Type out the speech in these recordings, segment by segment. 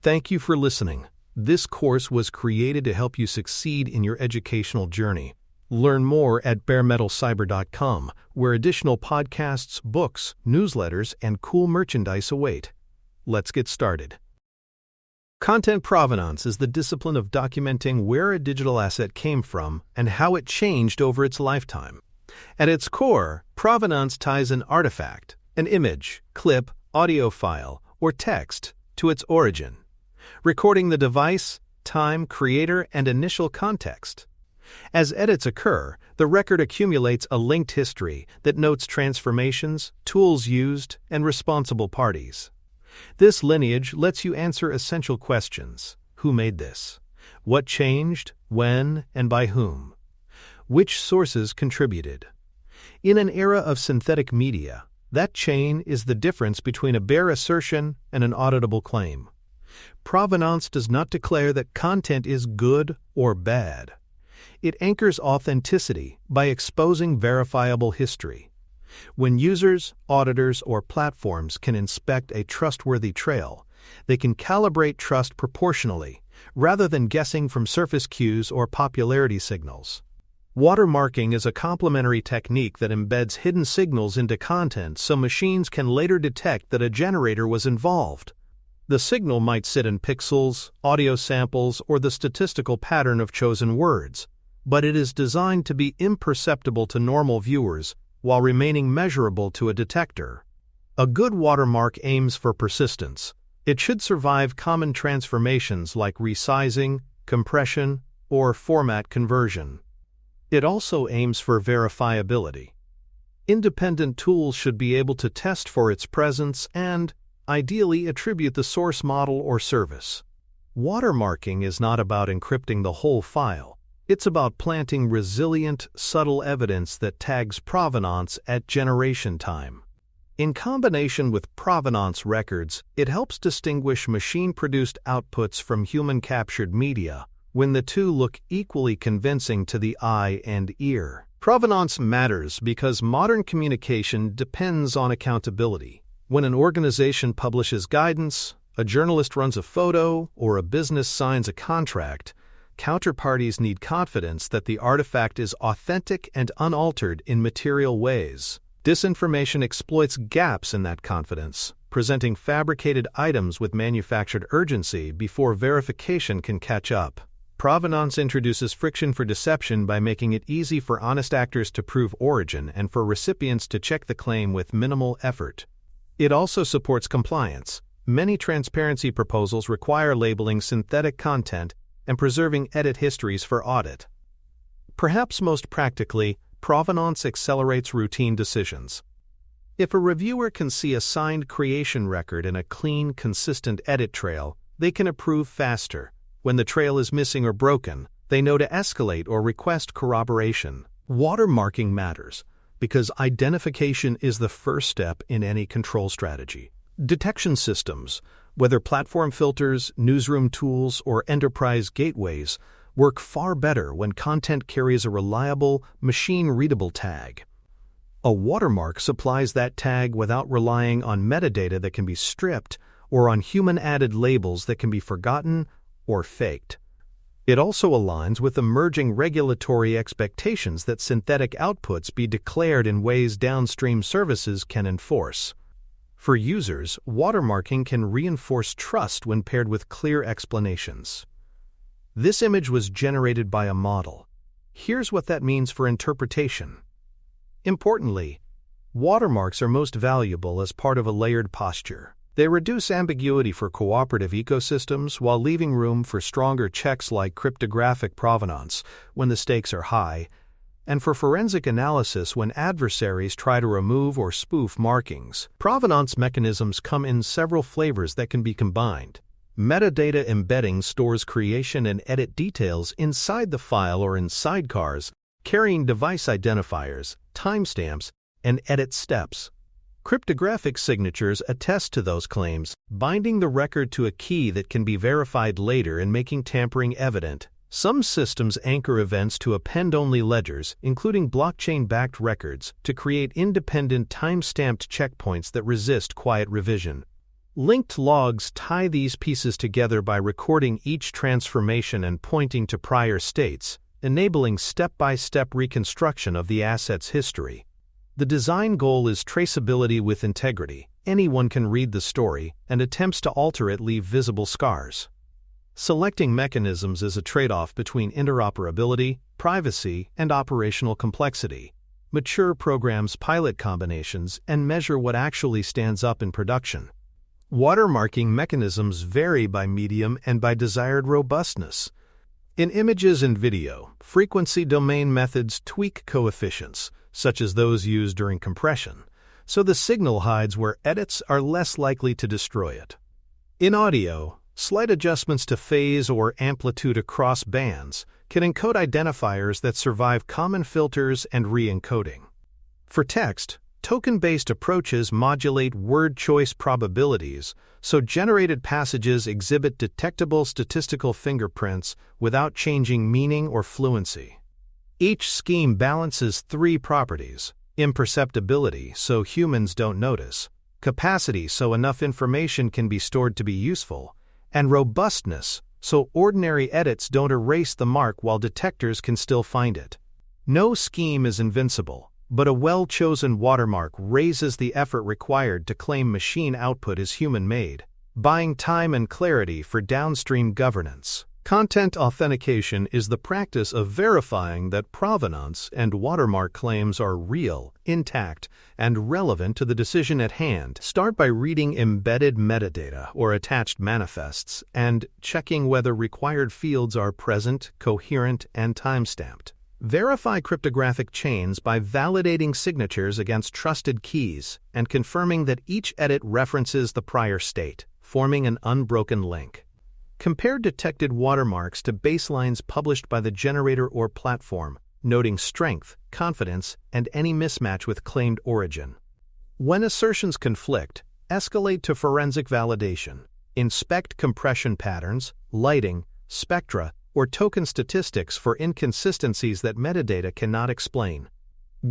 Thank you for listening. This course was created to help you succeed in your educational journey. Learn more at baremetalcyber.com, where additional podcasts, books, newsletters, and cool merchandise await. Let's get started. Content provenance is the discipline of documenting where a digital asset came from and how it changed over its lifetime. At its core, provenance ties an artifact, an image, clip, audio file, or text to its origin, recording the device, time, creator, and initial context. As edits occur, the record accumulates a linked history that notes transformations, tools used, and responsible parties. This lineage lets you answer essential questions. Who made this? What changed? When? And by whom? Which sources contributed? In an era of synthetic media, that chain is the difference between a bare assertion and an auditable claim. Provenance does not declare that content is good or bad. It anchors authenticity by exposing verifiable history. When users, auditors, or platforms can inspect a trustworthy trail, they can calibrate trust proportionally, rather than guessing from surface cues or popularity signals. Watermarking is a complementary technique that embeds hidden signals into content so machines can later detect that a generator was involved. The signal might sit in pixels, audio samples, or the statistical pattern of chosen words, but it is designed to be imperceptible to normal viewers while remaining measurable to a detector. A good watermark aims for persistence. It should survive common transformations like resizing, compression, or format conversion. It also aims for verifiability. Independent tools should be able to test for its presence and, ideally, attribute the source model or service. Watermarking is not about encrypting the whole file. It's about planting resilient, subtle evidence that tags provenance at generation time. In combination with provenance records, it helps distinguish machine-produced outputs from human-captured media when the two look equally convincing to the eye and ear. Provenance matters because modern communication depends on accountability. When an organization publishes guidance, a journalist runs a photo, or a business signs a contract, counterparties need confidence that the artifact is authentic and unaltered in material ways. Disinformation exploits gaps in that confidence, presenting fabricated items with manufactured urgency before verification can catch up. Provenance introduces friction for deception by making it easy for honest actors to prove origin and for recipients to check the claim with minimal effort. It also supports compliance. Many transparency proposals require labeling synthetic content and preserving edit histories for audit. Perhaps most practically, provenance accelerates routine decisions. If a reviewer can see a signed creation record and a clean, consistent edit trail, they can approve faster. When the trail is missing or broken, they know to escalate or request corroboration. Watermarking matters because identification is the first step in any control strategy. Detection systems, whether platform filters, newsroom tools, or enterprise gateways, work far better when content carries a reliable, machine-readable tag. A watermark supplies that tag without relying on metadata that can be stripped or on human-added labels that can be forgotten or faked. It also aligns with emerging regulatory expectations that synthetic outputs be declared in ways downstream services can enforce. For users, watermarking can reinforce trust when paired with clear explanations. This image was generated by a model. Here's what that means for interpretation. Importantly, watermarks are most valuable as part of a layered posture. They reduce ambiguity for cooperative ecosystems while leaving room for stronger checks like cryptographic provenance when the stakes are high, and for forensic analysis when adversaries try to remove or spoof markings. Provenance mechanisms come in several flavors that can be combined. Metadata embedding stores creation and edit details inside the file or in sidecars, carrying device identifiers, timestamps, and edit steps. Cryptographic signatures attest to those claims, binding the record to a key that can be verified later and making tampering evident. Some systems anchor events to append-only ledgers, including blockchain-backed records, to create independent time-stamped checkpoints that resist quiet revision. Linked logs tie these pieces together by recording each transformation and pointing to prior states, enabling step-by-step reconstruction of the asset's history. The design goal is traceability with integrity. Anyone can read the story, and attempts to alter it leave visible scars. Selecting mechanisms is a trade-off between interoperability, privacy, and operational complexity. Mature programs pilot combinations and measure what actually stands up in production. Watermarking mechanisms vary by medium and by desired robustness. In images and video, frequency domain methods tweak coefficients, such as those used during compression, so the signal hides where edits are less likely to destroy it. In audio, slight adjustments to phase or amplitude across bands can encode identifiers that survive common filters and re-encoding. For text, token-based approaches modulate word choice probabilities, so generated passages exhibit detectable statistical fingerprints without changing meaning or fluency. Each scheme balances three properties: imperceptibility, so humans don't notice; capacity, so enough information can be stored to be useful; and robustness, so ordinary edits don't erase the mark while detectors can still find it. No scheme is invincible, but a well-chosen watermark raises the effort required to claim machine output is human-made, buying time and clarity for downstream governance. Content authentication is the practice of verifying that provenance and watermark claims are real, intact, and relevant to the decision at hand. Start by reading embedded metadata or attached manifests and checking whether required fields are present, coherent, and timestamped. Verify cryptographic chains by validating signatures against trusted keys and confirming that each edit references the prior state, forming an unbroken link. Compare detected watermarks to baselines published by the generator or platform, noting strength, confidence, and any mismatch with claimed origin. When assertions conflict, escalate to forensic validation. Inspect compression patterns, lighting, spectra, or token statistics for inconsistencies that metadata cannot explain.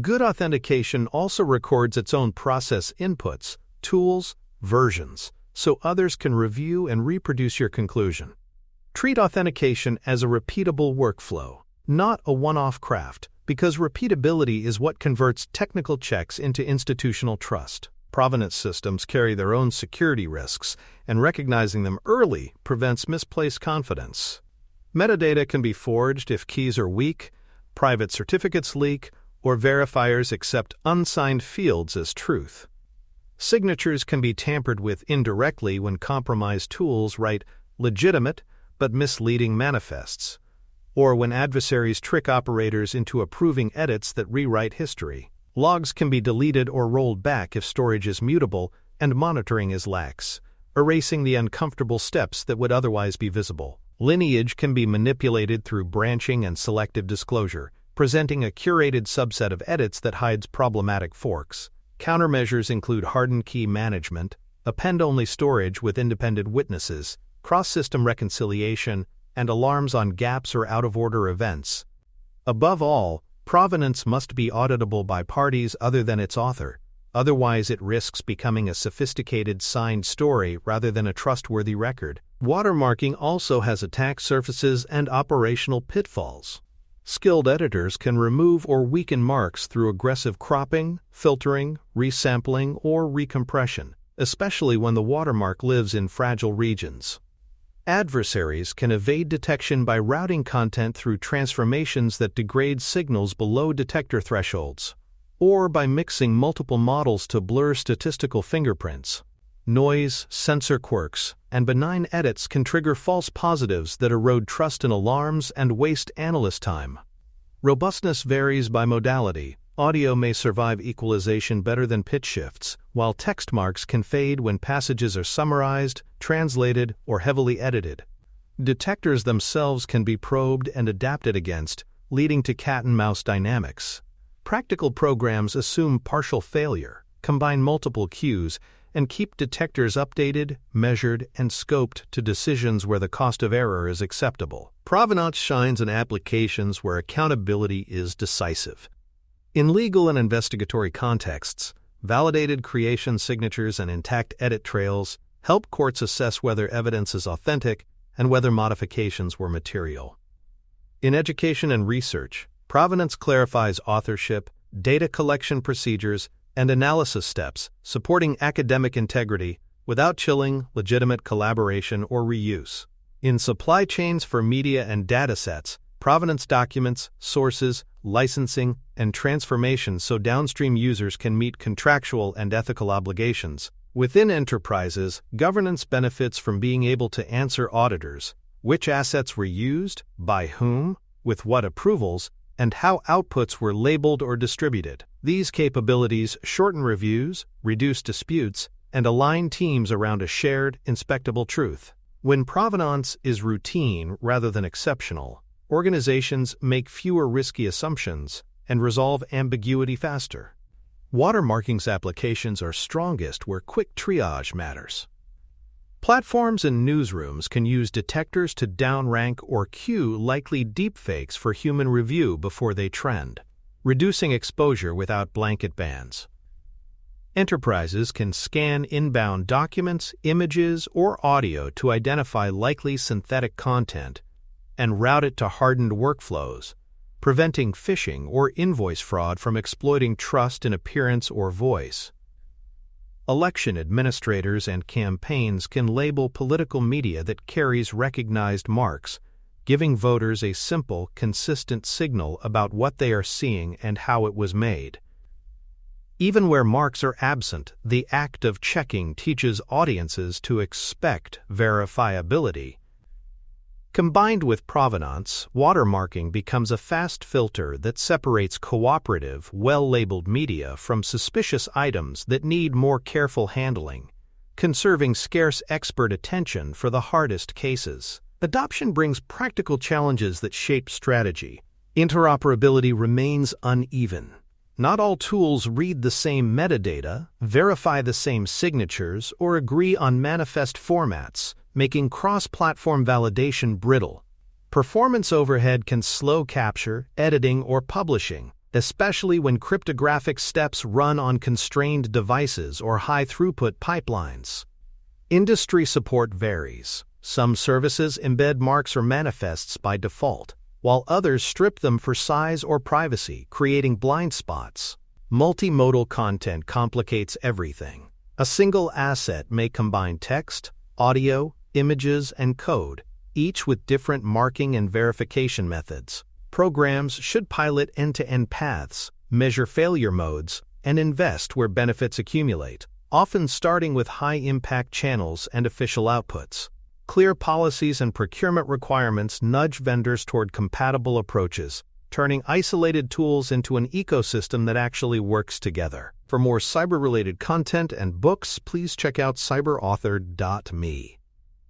Good authentication also records its own process inputs, tools, versions, so others can review and reproduce your conclusion. Treat authentication as a repeatable workflow, not a one-off craft, because repeatability is what converts technical checks into institutional trust. Provenance systems carry their own security risks, and recognizing them early prevents misplaced confidence. Metadata can be forged if keys are weak, private certificates leak, or verifiers accept unsigned fields as truth. Signatures can be tampered with indirectly when compromised tools write legitimate but misleading manifests, or when adversaries trick operators into approving edits that rewrite history. Logs can be deleted or rolled back if storage is mutable and monitoring is lax, erasing the uncomfortable steps that would otherwise be visible. Lineage can be manipulated through branching and selective disclosure, presenting a curated subset of edits that hides problematic forks. Countermeasures include hardened key management, append-only storage with independent witnesses, cross-system reconciliation, and alarms on gaps or out-of-order events. Above all, provenance must be auditable by parties other than its author, otherwise it risks becoming a sophisticated signed story rather than a trustworthy record. Watermarking also has attack surfaces and operational pitfalls. Skilled editors can remove or weaken marks through aggressive cropping, filtering, resampling, or recompression, especially when the watermark lives in fragile regions. Adversaries can evade detection by routing content through transformations that degrade signals below detector thresholds, or by mixing multiple models to blur statistical fingerprints. Noise, sensor quirks, and benign edits can trigger false positives that erode trust in alarms and waste analyst time. Robustness varies by modality. Audio may survive equalization better than pitch shifts, while text marks can fade when passages are summarized, translated, or heavily edited. Detectors themselves can be probed and adapted against, leading to cat-and-mouse dynamics. Practical programs assume partial failure, combine multiple cues, and keep detectors updated, measured, and scoped to decisions where the cost of error is acceptable. Provenance shines in applications where accountability is decisive. In legal and investigatory contexts, validated creation signatures and intact edit trails help courts assess whether evidence is authentic and whether modifications were material. In education and research, provenance clarifies authorship, data collection procedures, and analysis steps, supporting academic integrity without chilling legitimate collaboration or reuse. In supply chains for media and datasets, provenance documents, sources, licensing, and transformation so downstream users can meet contractual and ethical obligations. Within enterprises, governance benefits from being able to answer auditors which assets were used, by whom, with what approvals, and how outputs were labeled or distributed. These capabilities shorten reviews, reduce disputes, and align teams around a shared, inspectable truth. When provenance is routine rather than exceptional, organizations make fewer risky assumptions and resolve ambiguity faster. Watermarking's applications are strongest where quick triage matters. Platforms and newsrooms can use detectors to downrank or queue likely deepfakes for human review before they trend, reducing exposure without blanket bans. Enterprises can scan inbound documents, images, or audio to identify likely synthetic content and route it to hardened workflows, preventing phishing or invoice fraud from exploiting trust in appearance or voice. Election administrators and campaigns can label political media that carries recognized marks, giving voters a simple, consistent signal about what they are seeing and how it was made. Even where marks are absent, the act of checking teaches audiences to expect verifiability. Combined with provenance, watermarking becomes a fast filter that separates cooperative, well-labeled media from suspicious items that need more careful handling, conserving scarce expert attention for the hardest cases. Adoption brings practical challenges that shape strategy. Interoperability remains uneven. Not all tools read the same metadata, verify the same signatures, or agree on manifest formats, making cross-platform validation brittle. Performance overhead can slow capture, editing, or publishing, especially when cryptographic steps run on constrained devices or high-throughput pipelines. Industry support varies. Some services embed marks or manifests by default, while others strip them for size or privacy, creating blind spots. Multimodal content complicates everything. A single asset may combine text, audio, images, and code, each with different marking and verification methods. Programs should pilot end-to-end paths, measure failure modes, and invest where benefits accumulate, often starting with high-impact channels and official outputs. Clear policies and procurement requirements nudge vendors toward compatible approaches, turning isolated tools into an ecosystem that actually works together. For more cyber-related content and books, please check out cyberauthor.me.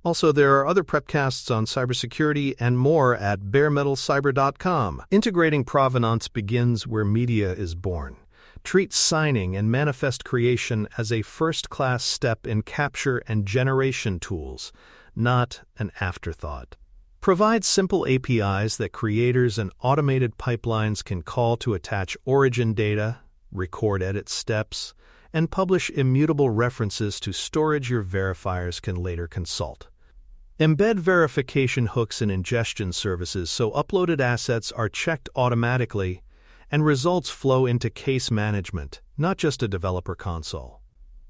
Also, there are other prepcasts on cybersecurity and more at baremetalcyber.com. Integrating provenance begins where media is born. Treat signing and manifest creation as a first-class step in capture and generation tools, not an afterthought. Provide simple APIs that creators and automated pipelines can call to attach origin data, record edit steps, and publish immutable references to storage your verifiers can later consult. Embed verification hooks in ingestion services so uploaded assets are checked automatically and results flow into case management, not just a developer console.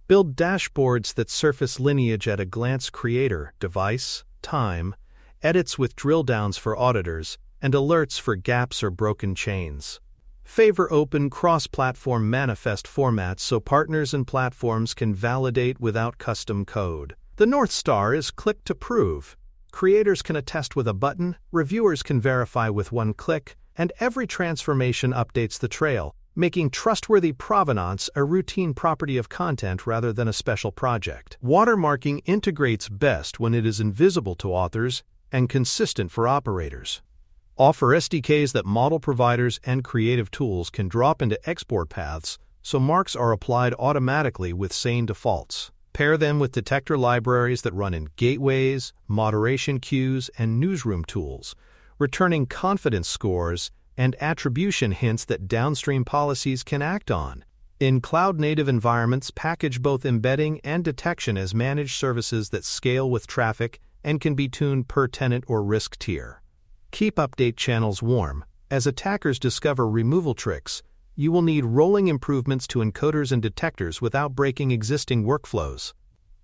Build dashboards that surface lineage at a glance: creator, device, time, edits with drill downs for auditors, and alerts for gaps or broken chains. Favor open cross-platform manifest formats so partners and platforms can validate without custom code. The North Star is click to prove. Creators can attest with a button, reviewers can verify with one click, and every transformation updates the trail, making trustworthy provenance a routine property of content rather than a special project. Watermarking integrates best when it is invisible to authors and consistent for operators. Offer SDKs that model providers and creative tools can drop into export paths so marks are applied automatically with sane defaults. Pair them with detector libraries that run in gateways, moderation queues, and newsroom tools, returning confidence scores and attribution hints that downstream policies can act on. In cloud-native environments, package both embedding and detection as managed services that scale with traffic and can be tuned per tenant or risk tier. Keep update channels warm. As attackers discover removal tricks, you will need rolling improvements to encoders and detectors without breaking existing workflows.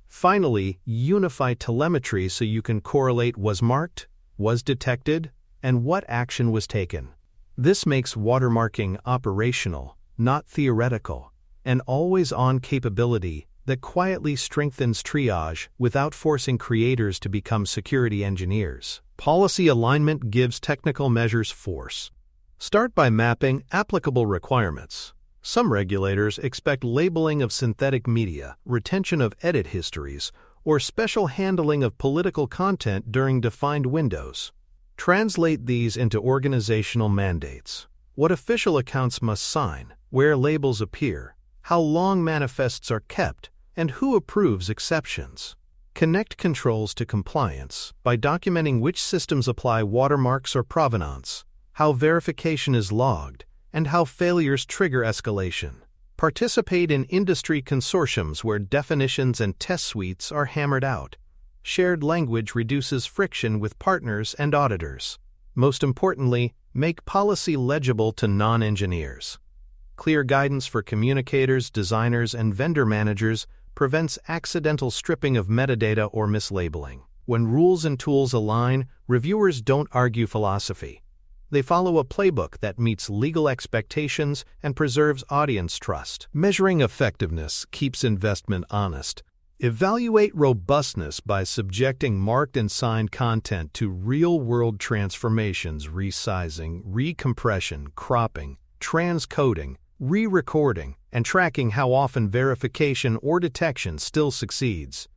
Finally, unify telemetry so you can correlate was marked, was detected, and what action was taken. This makes watermarking operational, not theoretical, an always-on capability that quietly strengthens triage without forcing creators to become security engineers. Policy alignment gives technical measures force. Start by mapping applicable requirements. Some regulators expect labeling of synthetic media, retention of edit histories, or special handling of political content during defined windows. Translate these into organizational mandates. What official accounts must sign, where labels appear, how long manifests are kept, and who approves exceptions. Connect controls to compliance by documenting which systems apply watermarks or provenance, how verification is logged, and how failures trigger escalation. Participate in industry consortiums where definitions and test suites are hammered out. Shared language reduces friction with partners and auditors. Most importantly, make policy legible to non-engineers. Clear guidance for communicators, designers, and vendor managers prevents accidental stripping of metadata or mislabeling. When rules and tools align, reviewers don't argue philosophy. They follow a playbook that meets legal expectations and preserves audience trust. Measuring effectiveness keeps investment honest. Evaluate robustness by subjecting marked and signed content to real-world transformations, resizing, recompression, cropping, transcoding, re-recording, and tracking how often verification or detection still succeeds.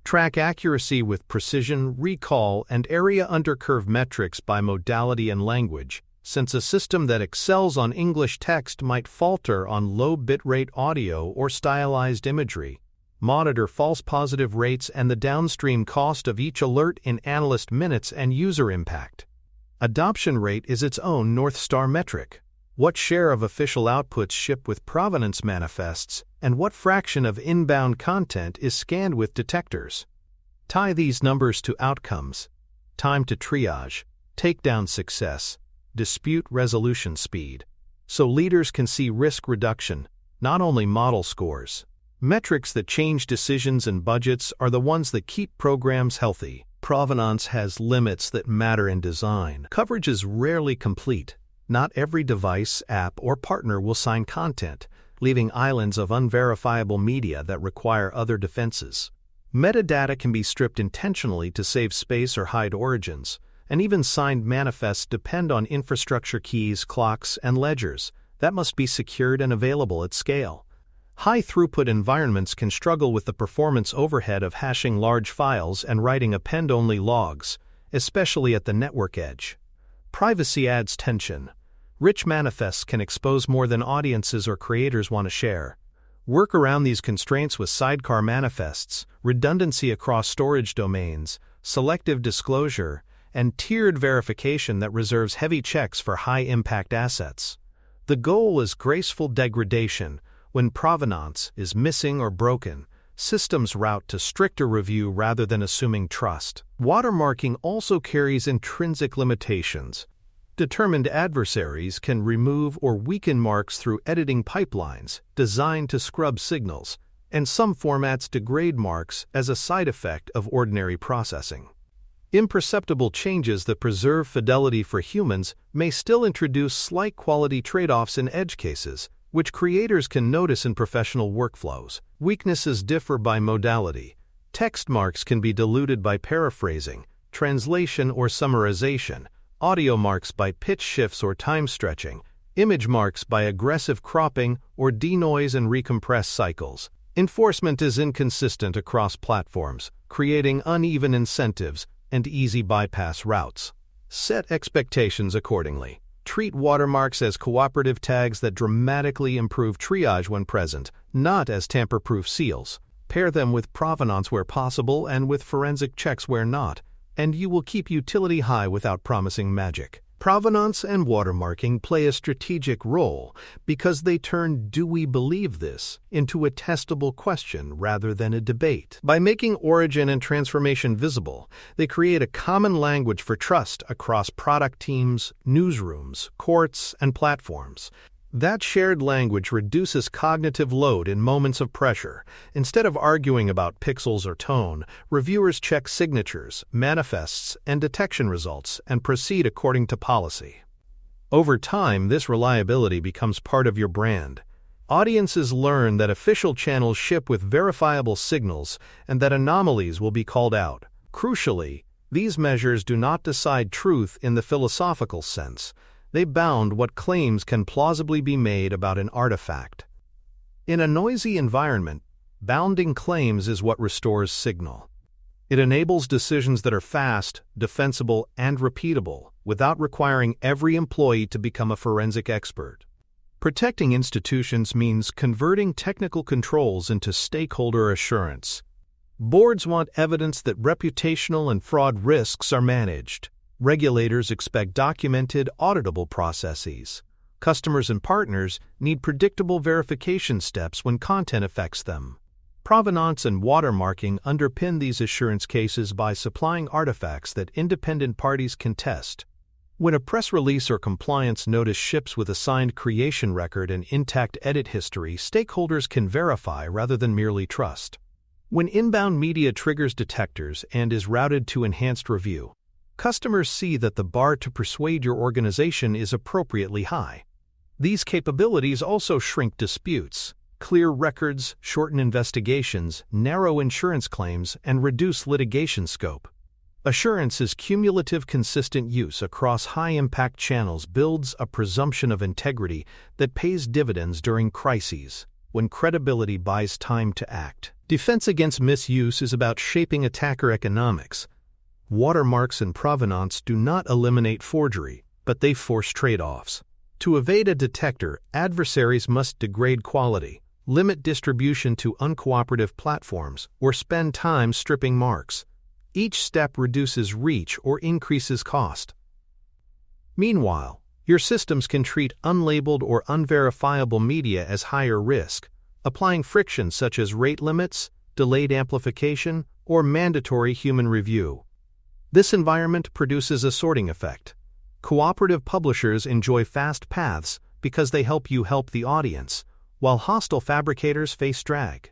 Track accuracy with precision, recall, and area under curve metrics by modality and language, since a system that excels on English text might falter on low bitrate audio or stylized imagery. Monitor false positive rates and the downstream cost of each alert in analyst minutes and user impact. Adoption rate is its own North Star metric. What share of official outputs ship with provenance manifests, and what fraction of inbound content is scanned with detectors? Tie these numbers to outcomes: time to triage, takedown success, dispute resolution speed, so leaders can see risk reduction, not only model scores. Metrics that change decisions and budgets are the ones that keep programs healthy. Provenance has limits that matter in design. Coverage is rarely complete. Not every device, app, or partner will sign content, leaving islands of unverifiable media that require other defenses. Metadata can be stripped intentionally to save space or hide origins, and even signed manifests depend on infrastructure keys, clocks, and ledgers that must be secured and available at scale. High-throughput environments can struggle with the performance overhead of hashing large files and writing append-only logs, especially at the network edge. Privacy adds tension. Rich manifests can expose more than audiences or creators want to share. Work around these constraints with sidecar manifests, redundancy across storage domains, selective disclosure, and tiered verification that reserves heavy checks for high-impact assets. The goal is graceful degradation. When provenance is missing or broken, systems route to stricter review rather than assuming trust. Watermarking also carries intrinsic limitations. Determined adversaries can remove or weaken marks through editing pipelines designed to scrub signals, and some formats degrade marks as a side effect of ordinary processing. Imperceptible changes that preserve fidelity for humans may still introduce slight quality trade-offs in edge cases, which creators can notice in professional workflows. Weaknesses differ by modality. Text marks can be diluted by paraphrasing, translation, or summarization. Audio marks by pitch shifts or time stretching. Image marks by aggressive cropping or denoise and recompress cycles. Enforcement is inconsistent across platforms, creating uneven incentives and easy bypass routes. Set expectations accordingly. Treat watermarks as cooperative tags that dramatically improve triage when present, not as tamper-proof seals. Pair them with provenance where possible and with forensic checks where not, and you will keep utility high without promising magic. Provenance and watermarking play a strategic role because they turn "do we believe this" into a testable question rather than a debate. By making origin and transformation visible, they create a common language for trust across product teams, newsrooms, courts, and platforms. That shared language reduces cognitive load in moments of pressure. Instead of arguing about pixels or tone, reviewers check signatures, manifests, and detection results and proceed according to policy. Over time, this reliability becomes part of your brand. Audiences learn that official channels ship with verifiable signals and that anomalies will be called out. Crucially, these measures do not decide truth in the philosophical sense. They bound what claims can plausibly be made about an artifact. In a noisy environment, bounding claims is what restores signal. It enables decisions that are fast, defensible, and repeatable, without requiring every employee to become a forensic expert. Protecting institutions means converting technical controls into stakeholder assurance. Boards want evidence that reputational and fraud risks are managed. Regulators expect documented, auditable processes. Customers and partners need predictable verification steps when content affects them. Provenance and watermarking underpin these assurance cases by supplying artifacts that independent parties can test. When a press release or compliance notice ships with a signed creation record and intact edit history, stakeholders can verify rather than merely trust. When inbound media triggers detectors and is routed to enhanced review, customers see that the bar to persuade your organization is appropriately high. These capabilities also shrink disputes, clear records, shorten investigations, narrow insurance claims, and reduce litigation scope. Assurance's cumulative consistent use across high-impact channels builds a presumption of integrity that pays dividends during crises, when credibility buys time to act. Defense against misuse is about shaping attacker economics. Watermarks and provenance do not eliminate forgery, but they force trade-offs. To evade a detector, adversaries must degrade quality, limit distribution to uncooperative platforms, or spend time stripping marks. Each step reduces reach or increases cost. Meanwhile, your systems can treat unlabeled or unverifiable media as higher risk, applying friction such as rate limits, delayed amplification, or mandatory human review. This environment produces a sorting effect. Cooperative publishers enjoy fast paths because they help you help the audience, while hostile fabricators face drag.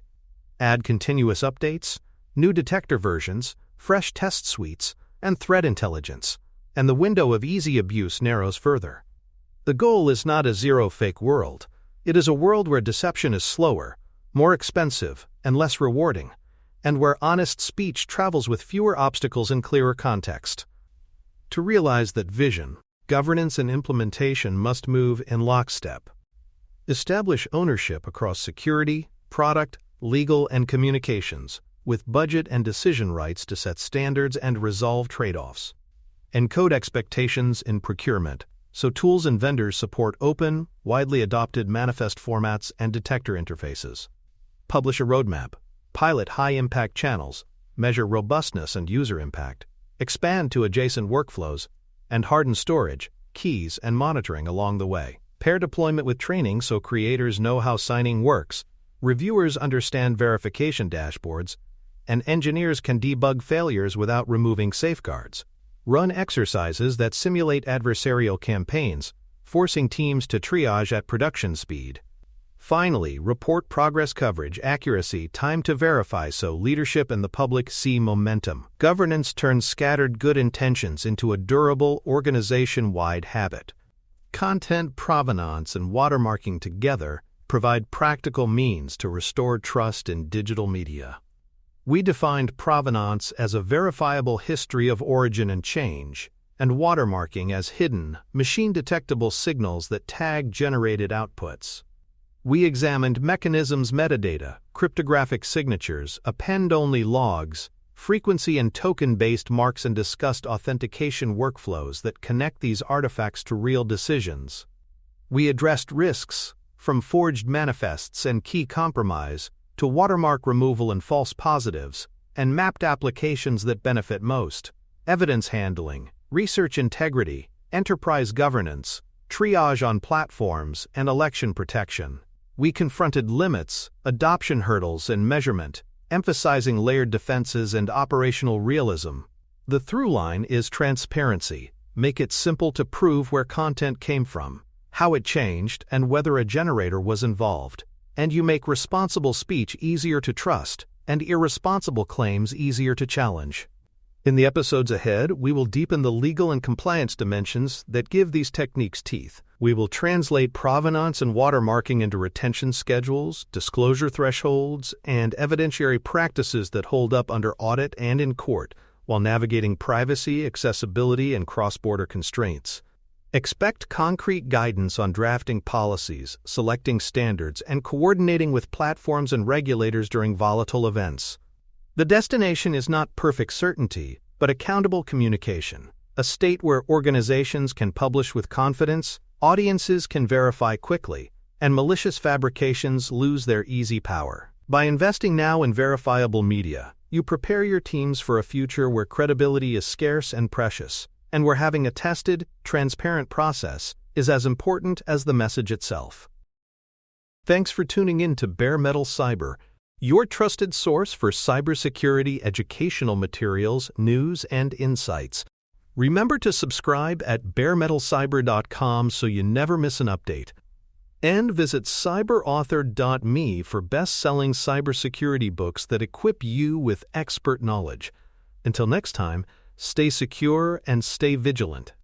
Add continuous updates, new detector versions, fresh test suites, and threat intelligence, and the window of easy abuse narrows further. The goal is not a zero-fake world. It is a world where deception is slower, more expensive, and less rewarding, and where honest speech travels with fewer obstacles and clearer context. To realize that vision, governance, and implementation must move in lockstep. Establish ownership across security, product, legal, and communications, with budget and decision rights to set standards and resolve trade-offs. Encode expectations in procurement, so tools and vendors support open, widely adopted manifest formats and detector interfaces. Publish a roadmap. Pilot high-impact channels, measure robustness and user impact, expand to adjacent workflows, and harden storage, keys, and monitoring along the way. Pair deployment with training so creators know how signing works, reviewers understand verification dashboards, and engineers can debug failures without removing safeguards. Run exercises that simulate adversarial campaigns, forcing teams to triage at production speed. Finally, report progress, coverage, accuracy, time to verify so leadership and the public see momentum. Governance turns scattered good intentions into a durable, organization-wide habit. Content provenance and watermarking together provide practical means to restore trust in digital media. We defined provenance as a verifiable history of origin and change, and watermarking as hidden, machine-detectable signals that tag generated outputs. We examined mechanisms, metadata, cryptographic signatures, append-only logs, frequency and token-based marks, and discussed authentication workflows that connect these artifacts to real decisions. We addressed risks, from forged manifests and key compromise, to watermark removal and false positives, and mapped applications that benefit most, evidence handling, research integrity, enterprise governance, triage on platforms, and election protection. We confronted limits, adoption hurdles, and measurement, emphasizing layered defenses and operational realism. The through line is transparency. Make it simple to prove where content came from, how it changed, and whether a generator was involved. And you make responsible speech easier to trust, and irresponsible claims easier to challenge. In the episodes ahead, we will deepen the legal and compliance dimensions that give these techniques teeth. We will translate provenance and watermarking into retention schedules, disclosure thresholds, and evidentiary practices that hold up under audit and in court, while navigating privacy, accessibility, and cross-border constraints. Expect concrete guidance on drafting policies, selecting standards, and coordinating with platforms and regulators during volatile events. The destination is not perfect certainty, but accountable communication, a state where organizations can publish with confidence, audiences can verify quickly, and malicious fabrications lose their easy power. By investing now in verifiable media, you prepare your teams for a future where credibility is scarce and precious, and where having a tested, transparent process is as important as the message itself. Thanks for tuning in to Bare Metal Cyber, your trusted source for cybersecurity educational materials, news, and insights. Remember to subscribe at baremetalcyber.com so you never miss an update. And visit cyberauthor.me for best-selling cybersecurity books that equip you with expert knowledge. Until next time, stay secure and stay vigilant.